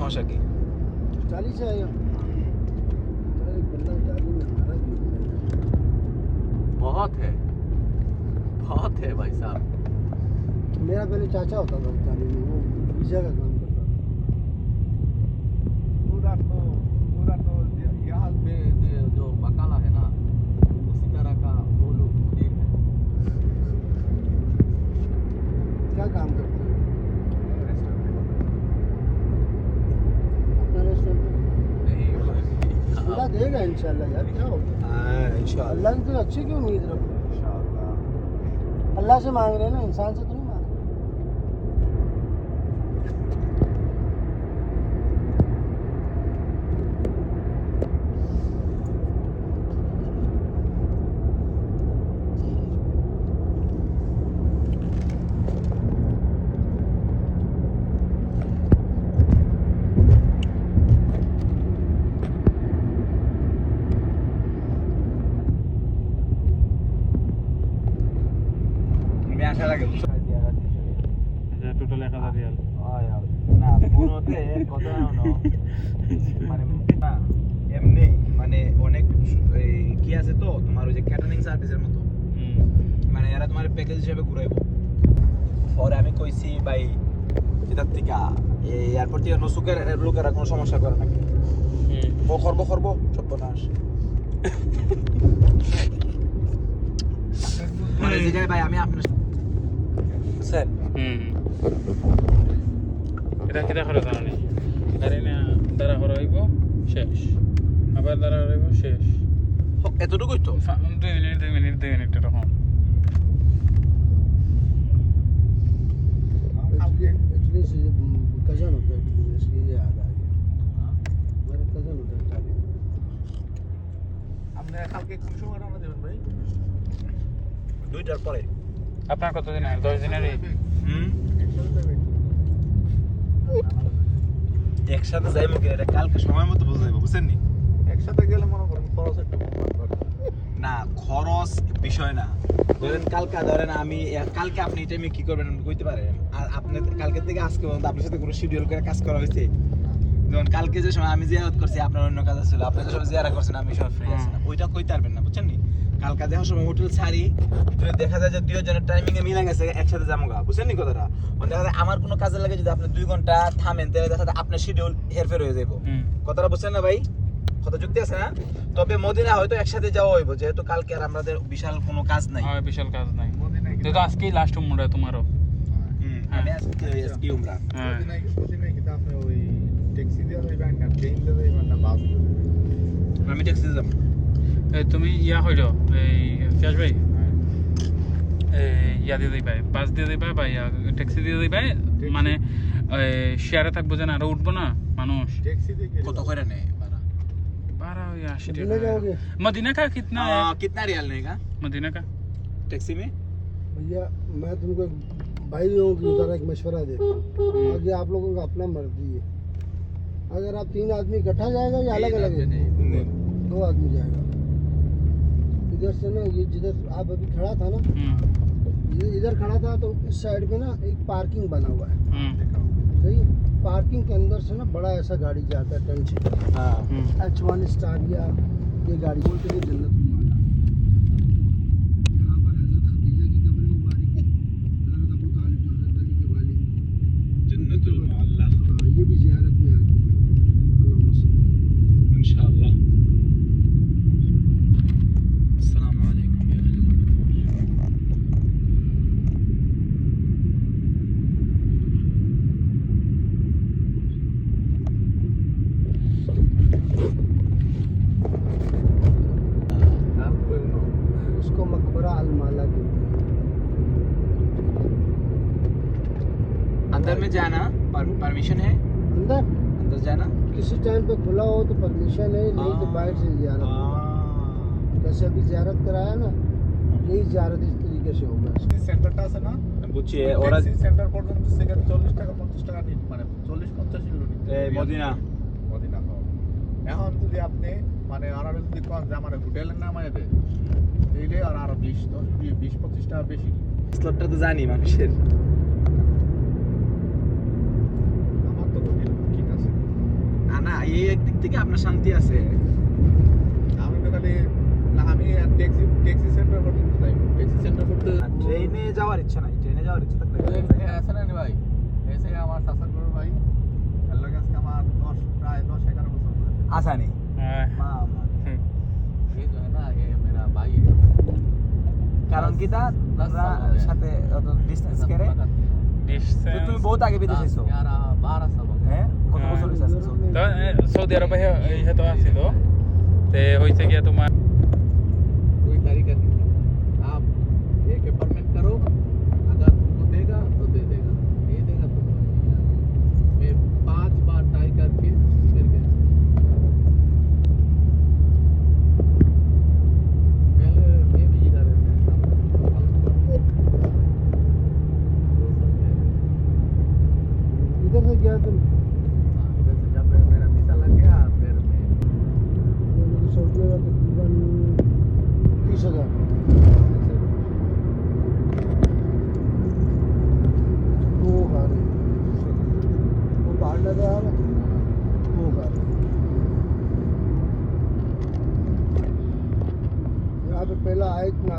সমস্যা কি? 40 है एक बंदा 40 में हमारा भी बहुत है भाई साहब। मेरा पहले चाचा होता था 40 में, वो वीजा का काम करता था। पूरा तो यहाँ पे जो बकाला है ना, उसी तरह का वो लोग मुदीर है। क्या काम करते हैं? अपना रेस्टोरेंट खुला देगा इंशाल्लाह यार, क्या होगा। इंशाल्लाह। अल्लाह से तो अच्छे की उम्मीद रखो। अल्लाह से मांग रहे हैं ना, इंसान से तो नहीं मांग रहे। मैं आशा लगे টোটাল 1000 রিয়াল। না পুরোতে কত জানো মানে না এমনি মানে অনেক এই কি আছে তো তোমার ওই যে ক্যাটারিং সার্ভিসের মতো মানে এরা তোমার প্যাকেজ হিসেবে ঘুরাইবো। পরে আমি কইছি ভাই যেটার থেকে এই এয়ারপোর্ট থেকে নসুকের লোকেরা কোনো সমস্যা করে নাকি করবো সর্বনাশ মানে যেখানে ভাই আমি আপনার স্যার এটা করে জানি গাড়ি না দাঁড়া হরাইব শেষ, আবার দাঁড়া হরাইব শেষ, এতটুকুই তো 2 মিনিট এরকম। एक्चुअली कज़न होता है, इसलिए याद आ गया। मेरा कज़न होता है 40 में। আপনি কালকে কোন সময় রওনা দেবেন ভাই? 2টার পরে। আপনার কত দিন আর 10 দিনেরই? একসাথে যাইবো কি এটা কালকে সময় মতো বুঝাইবো, বুঝছেন নি? একসাথে গেলে মনে করেন খরচ একটু না খরচ বিষয় না, ধরেন আমি কালকে আপনি এই টাইমে কি করবেন কইতে পারেন? আর আপনি কালকে থেকে আজকে পর্যন্ত আপনার সাথে কোনো শিডিউল করে কাজ করা হয়েছে? যেমন কালকে যে সময় আমি জিয়ারত করছি আপনার অন্য কাজ ছিল, আপনি যে সময় জিয়ারা করছেন আমি সব ফ্রি আছি না, ওইটা কইতে পারবেন না, বুঝছেন নি? কালকা দেখার সময় হোটেল ছাড়ি যদি দেখা যায় যে 2 জনের টাইমিং এ মিলে গেছে একসাথে যাবো গা, বুঝছেন নি কথাটা? দেখা যায় আমার কোনো কাজে লাগে যদি আপনি 2 ঘন্টা থামেন তাহলে দেখা যায় আপনার শিডিউল হেরফের হয়ে যাবো। কথাটা বুঝছেন না ভাই? কথা যুক্তি আছে না? তবে মদিনা হয়তো একসাথে যাওয়া হইব, যেহেতু কালকে আর আমাদের বিশাল কোনো কাজ নাই। হ্যাঁ বিশাল কাজ নাই, যেহেতু আজকেই লাস্ট উমরা তোমারও। আমি আজকে উমরা। হ্যাঁ প্রতিদিন কিন্তু আপনি ওই ট্যাক্সি দিয়ে যাবেন না, ট্রেন দিয়ে যাবেন না, বাস দিয়ে যাবেন? আমি ট্যাক্সিতে যাব। তুমি ইয়া হইলো এই ফিয়াজ ভাই ইয়া দিয়ে দিই ভাই, বাস দিয়ে দিই ভাই বা ইয়া ট্যাক্সি দিয়ে দিই ভাই, মানে শেয়ারে থাকবো যেন আরো উঠবো না মানুষ। टैक्सी দিয়ে কত করে নেয় ভাড়া? भाड़ा हुई 80 मदीना जाओगे? मदीना का कितना है? कितना रियाल लेगा मदीना का टैक्सी में? भैया मैं तुमको भाई लोगों की तरह एक मशवरा देता हूँ, आगे आप लोगों का अपना मर्जी है। अगर आप 3 आदमी इकट्ठा जाएगा या अलग अलग? 2 आदमी जाएगा। इधर से ना ये जिधर आप अभी खड़ा था ना, इधर खड़ा था तो इस साइड पे ना एक पार्किंग बना हुआ है, सही? पार्किंग के अंदर से ना बड़ा ऐसा गाड़ी जाता है 10 सीटर, H1 स्टार या ये गाड़ी बोलते हैं जन्नत की माला। यहाँ पर हज़रत खदीजा की कब्र मुबारक है, हज़रत अबू तालिब हज़रत अली के वालिद जन्नतुल मुअल्ला। हाँ, ये भी ज़ियारत में आती है इंशाअल्लाह। अस्सलाम वालेकुम। उसको मकबरा अल-माला कहते हैं। अंदर में जाना परमिशन है? अंदर जाना किसी टाइम पे खुला हो तो परमिशन है, नहीं तो बाहर से ज़ियारत। जैसे अभी ज़ियारत कराया ना, यही ज़ियारत इस तरीके से होगा। সেন্টারটা আছে না, বুঝছি ওরা ট্যাক্সি সেন্টার পর্যন্ত সেখানে 40 টাকা 50 টাকা নিট, মানে 40-50 ইউরো নিট। মদিনা মদিনা হও। এখন যদি আপনি মানে আর যদি কোন যে আমার হোটেলের নাম আইবে এইলে আর 20-25 টাকা বেশি। স্লটটা তো জানি মানুষের। আমার তো হোটেল বুকিং আছে। এই একদিক থেকে আপনার শান্তি আছে। আমি তো খালি না, আমি ট্যাক্সি সেন্টার করতে চাই, ট্যাক্সি সেন্টার করতে ট্রেনে যাওয়ার ইচ্ছা নাই, ট্রেনে যাওয়ার ইচ্ছা থাকলে আছে না রে ভাই, এসে আমার চাচার গরু ভাই, এর লগে আজকে আমার প্রায় 10-11 বছর হয়ে গেছে। আসানি হ্যাঁ ये जो है ना, ये मेरा भाई है। কারণ কি তা তোমরা সাথে অত ডিসটেন্স করে তো তুমি বহুত আগে বিদেশ আইছো 11-12 साल हो गए। হ্যাঁ কত বছর হইছে আজকে সৌদি? তো সৌদি আরবে ইহেতো আছিল তে হইছে গিয়া তোমার कोई तरीका नहीं है। आप एक अपार्टमेंट करो, अगर तुमको देगा तो दे देगा, नहीं देगा तो नहीं देगा। मैं 5 बार ट्राई करके फिर गया। पहले मैं भी इधर रहता था, इधर से गया तुम इधर से जब मेरा वीजा लग गया फिर मैं मुझे सऊदी का तकरीबन 30,000 वो कार है, वो बाहर लगा है वो कार है। यहाँ पे पहला आए